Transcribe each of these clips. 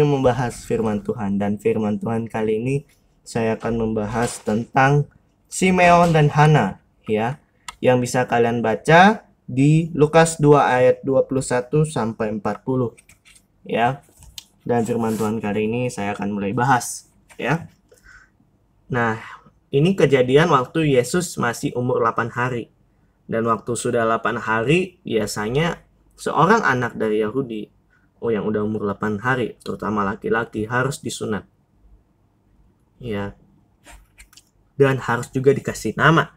membahas firman Tuhan, dan firman Tuhan kali ini saya akan membahas tentang Simeon dan Hana, ya, yang bisa kalian baca di Lukas 2 ayat 21 sampai 40, ya. Dan firman Tuhan kali ini saya akan mulai bahas, ya. Nah, ini kejadian waktu Yesus masih umur 8 hari. Dan waktu sudah 8 hari, biasanya seorang anak dari Yahudi, yang udah umur 8 hari, terutama laki-laki, harus disunat. Ya. Dan harus juga dikasih nama.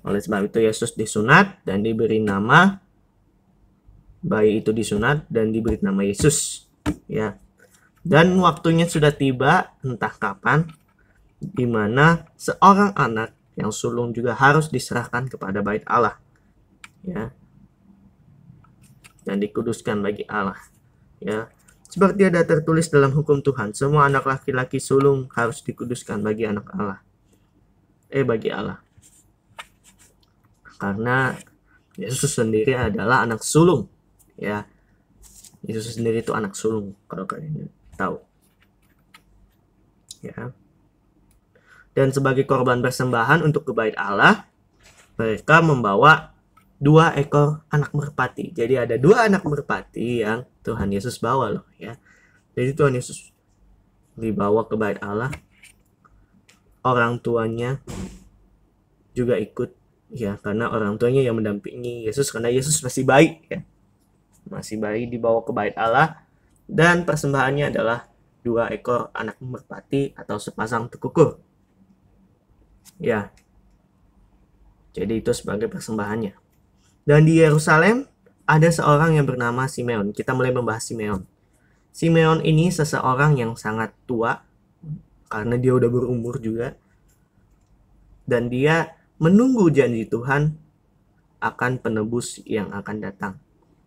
Oleh sebab itu Yesus disunat dan diberi nama, bayi itu disunat dan diberi nama Yesus. Ya. Dan waktunya sudah tiba, entah kapan, di mana seorang anak yang sulung juga harus diserahkan kepada bait Allah, ya, dan dikuduskan bagi Allah, ya. Seperti ada tertulis dalam hukum Tuhan, semua anak laki-laki sulung harus dikuduskan bagi anak Allah, bagi Allah, karena Yesus sendiri adalah anak sulung, ya. Yesus sendiri itu anak sulung, kalau kalian tahu, ya. Dan sebagai korban persembahan untuk kebait Allah, mereka membawa 2 ekor anak merpati. Jadi ada 2 anak merpati yang Tuhan Yesus bawa loh, ya. Jadi Tuhan Yesus dibawa ke bait Allah. Orang tuanya juga ikut, ya, karena orang tuanya yang mendampingi Yesus, karena Yesus masih bayi, ya. Masih bayi dibawa ke bait Allah, dan persembahannya adalah 2 ekor anak merpati atau sepasang tekukur. Ya. Jadi itu sebagai persembahannya. Dan di Yerusalem ada seorang yang bernama Simeon. Kita mulai membahas Simeon. Simeon ini seseorang yang sangat tua, karena dia udah berumur juga. Dan dia menunggu janji Tuhan akan penebus yang akan datang.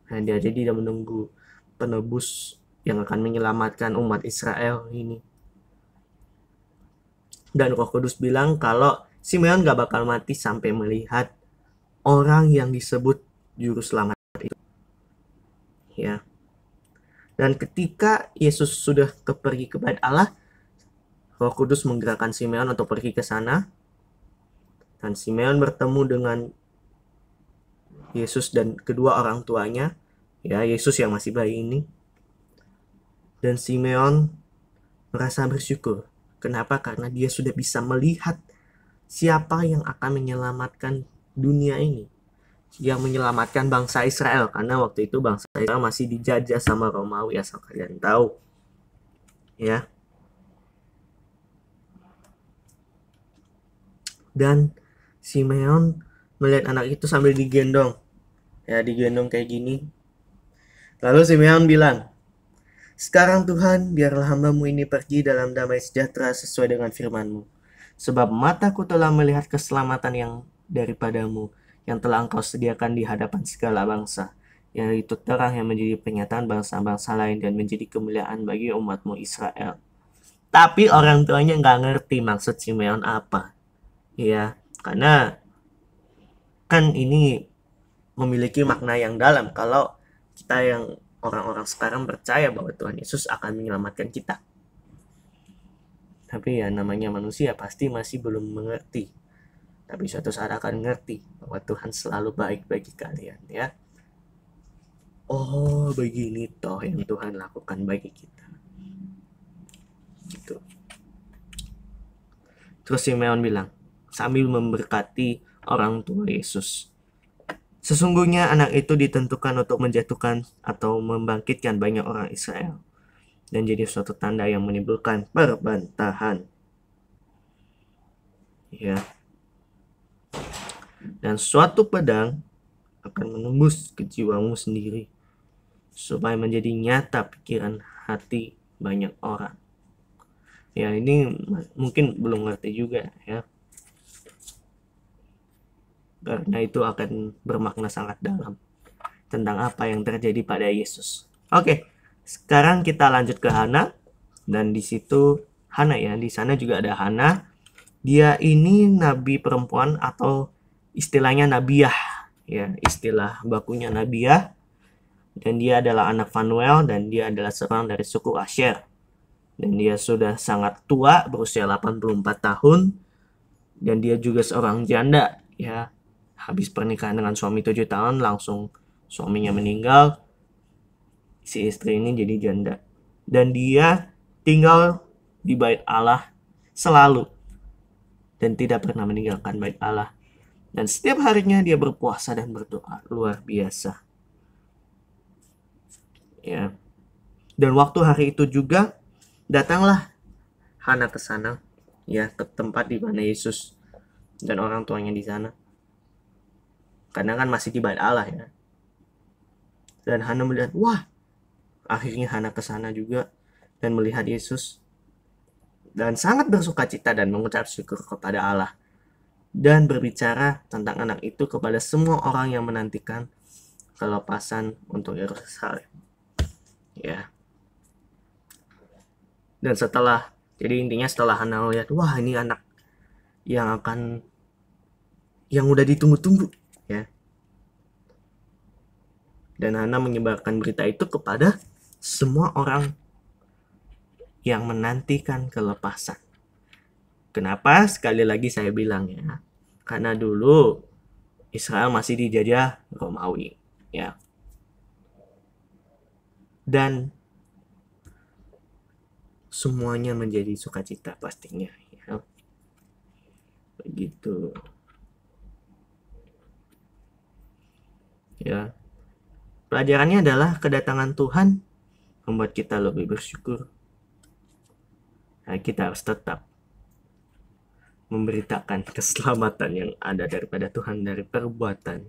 Nah, jadi dia menunggu penebus yang akan menyelamatkan umat Israel ini. Dan Roh Kudus bilang kalau Simeon gak bakal mati sampai melihat orang yang disebut juru selamat itu, ya. Dan ketika Yesus sudah pergi ke bait Allah, Roh Kudus menggerakkan Simeon untuk pergi ke sana. Dan Simeon bertemu dengan Yesus dan kedua orang tuanya, ya, Yesus yang masih bayi ini. Dan Simeon merasa bersyukur. Kenapa? Karena dia sudah bisa melihat siapa yang akan menyelamatkan dunia ini, yang menyelamatkan bangsa Israel, karena waktu itu bangsa Israel masih dijajah sama Romawi, asal kalian tahu, ya. Dan Simeon melihat anak itu sambil digendong, ya, digendong kayak gini. Lalu Simeon bilang, "Sekarang Tuhan, biarlah hamba-Mu ini pergi dalam damai sejahtera sesuai dengan firman-Mu. Sebab mataku telah melihat keselamatan yang daripada-Mu, yang telah Engkau sediakan di hadapan segala bangsa, yaitu terang yang menjadi pernyataan bangsa-bangsa lain dan menjadi kemuliaan bagi umat-Mu Israel." Tapi orang tuanya nggak ngerti maksud Simeon apa, ya, karena kan ini memiliki makna yang dalam kalau kita yang orang-orang sekarang percaya bahwa Tuhan Yesus akan menyelamatkan kita. Tapi ya namanya manusia pasti masih belum mengerti. Tapi suatu saat akan mengerti bahwa Tuhan selalu baik bagi kalian, ya. Oh, begini toh yang Tuhan lakukan bagi kita. Gitu. Terus Simeon bilang, sambil memberkati orang tua Yesus, "Sesungguhnya anak itu ditentukan untuk menjatuhkan atau membangkitkan banyak orang Israel, dan jadi suatu tanda yang menimbulkan perbantahan." Ya. Dan suatu pedang akan menembus ke jiwamu sendiri, supaya menjadi nyata pikiran hati banyak orang. Ya, ini mungkin belum ngerti juga, ya. Karena itu akan bermakna sangat dalam tentang apa yang terjadi pada Yesus. Oke, sekarang kita lanjut ke Hana, dan di situ Hana, ya, di sana juga ada Hana. Dia ini nabi perempuan atau istilahnya nabiah, ya, istilah bakunya nabiah. Dan dia adalah anak Fanuel, dan dia adalah seorang dari suku Asher. Dan dia sudah sangat tua, berusia 84 tahun. Dan dia juga seorang janda, ya. Habis pernikahan dengan suami 7 tahun, langsung suaminya meninggal. Si istri ini jadi janda. Dan dia tinggal di bait Allah selalu. Dan tidak pernah meninggalkan bait Allah. Dan setiap harinya dia berpuasa dan berdoa. Luar biasa. Ya. Dan waktu hari itu juga, datanglah Hana ke sana, ya, ke tempat di mana Yesus dan orang tuanya di sana. Karena kan masih di bait Allah, ya. Dan Hana melihat, wah, akhirnya Hana ke sana juga dan melihat Yesus dan sangat bersukacita dan mengucap syukur kepada Allah dan berbicara tentang anak itu kepada semua orang yang menantikan kelepasan untuk Yerusalem. Ya. Dan jadi intinya setelah Hana melihat, wah, ini anak yang udah ditunggu-tunggu, ya. Dan Hana menyebarkan berita itu kepada semua orang yang menantikan kelepasan. Kenapa? Sekali lagi saya bilang, ya. Karena dulu Israel masih dijajah Romawi, ya. Dan semuanya menjadi sukacita pastinya, ya. Begitu. Ya. Pelajarannya adalah kedatangan Tuhan membuat kita lebih bersyukur. Nah, kita harus tetap memberitakan keselamatan yang ada daripada Tuhan dari perbuatan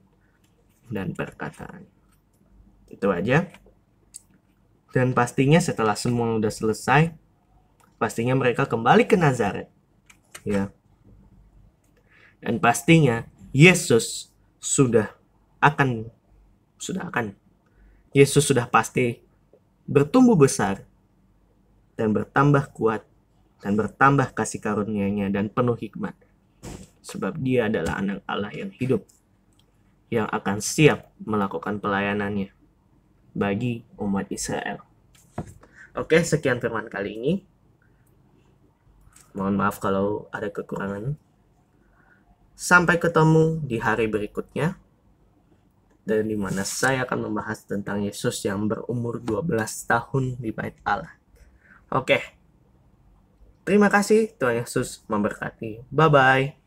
dan perkataan. Itu aja. Dan pastinya setelah semua udah selesai, pastinya mereka kembali ke Nazaret, ya. Dan pastinya Yesus Yesus sudah pasti bertumbuh besar dan bertambah kuat dan bertambah kasih karunia-Nya dan penuh hikmat. Sebab dia adalah anak Allah yang hidup, yang akan siap melakukan pelayanannya bagi umat Israel. Oke, sekian firman kali ini. Mohon maaf kalau ada kekurangan. Sampai ketemu di hari berikutnya, dan di mana saya akan membahas tentang Yesus yang berumur 12 tahun di bait Allah. Oke. Terima kasih, Tuhan Yesus memberkati. Bye-bye.